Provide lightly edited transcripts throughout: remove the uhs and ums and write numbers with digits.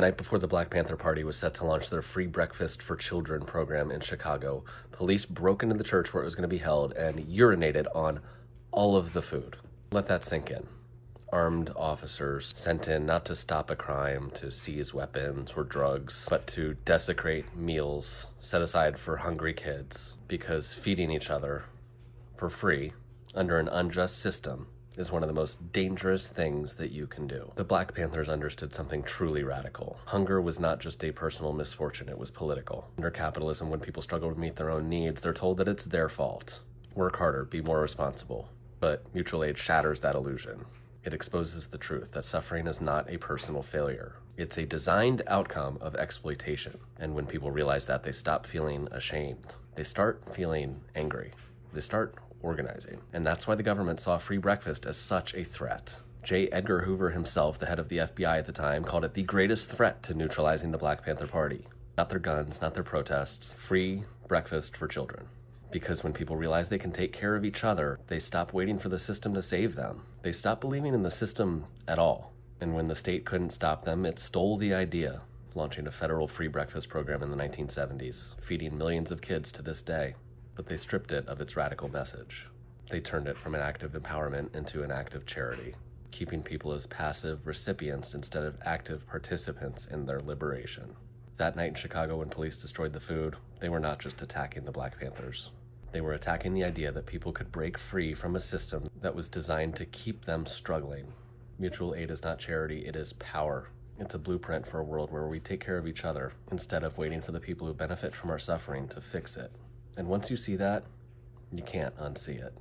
The night before the Black Panther Party was set to launch their Free Breakfast for Children program in Chicago, police broke into the church where it was going to be held and urinated on all of the food. Let that sink in. Armed officers sent in not to stop a crime, to seize weapons or drugs, but to desecrate meals set aside for hungry kids, because feeding each other for free under an unjust system is one of the most dangerous things that you can do. The Black Panthers understood something truly radical. Hunger was not just a personal misfortune, it was political. Under capitalism, when people struggle to meet their own needs, they're told that it's their fault. Work harder, be more responsible. But mutual aid shatters that illusion. It exposes the truth that suffering is not a personal failure. It's a designed outcome of exploitation. And when people realize that, they stop feeling ashamed. They start feeling angry. They start organizing. And that's why the government saw free breakfast as such a threat. J. Edgar Hoover himself, the head of the FBI at the time, called it the greatest threat to neutralizing the Black Panther Party. Not their guns, not their protests, free breakfast for children. Because when people realize they can take care of each other, they stop waiting for the system to save them. They stop believing in the system at all. And when the state couldn't stop them, it stole the idea, launching a federal free breakfast program in the 1970s, feeding millions of kids to this day. But they stripped it of its radical message. They turned it from an act of empowerment into an act of charity, keeping people as passive recipients instead of active participants in their liberation. That night in Chicago, when police destroyed the food, they were not just attacking the Black Panthers. They were attacking the idea that people could break free from a system that was designed to keep them struggling. Mutual aid is not charity, it is power. It's a blueprint for a world where we take care of each other instead of waiting for the people who benefit from our suffering to fix it. And once you see that, you can't unsee it.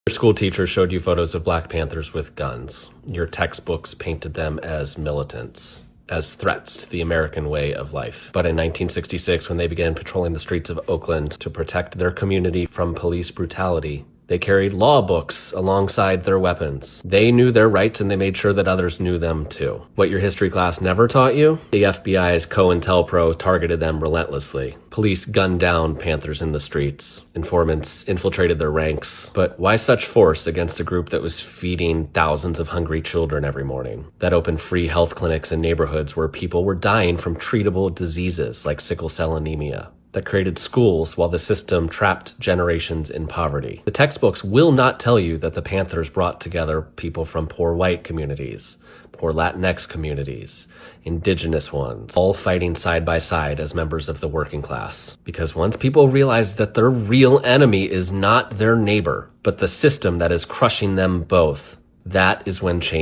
Your school teachers showed you photos of Black Panthers with guns. Your textbooks painted them as militants, as threats to the American way of life. But in 1966, when they began patrolling the streets of Oakland to protect their community from police brutality, they carried law books alongside their weapons. They knew their rights and they made sure that others knew them too. What your history class never taught you? The FBI's COINTELPRO targeted them relentlessly. Police gunned down Panthers in the streets. Informants infiltrated their ranks. But why such force against a group that was feeding thousands of hungry children every morning? That opened free health clinics in neighborhoods where people were dying from treatable diseases like sickle cell anemia. That created schools while the system trapped generations in poverty. The textbooks will not tell you that the Panthers brought together people from poor white communities, poor Latinx communities, indigenous ones, all fighting side by side as members of the working class. Because once people realize that their real enemy is not their neighbor, but the system that is crushing them both, that is when change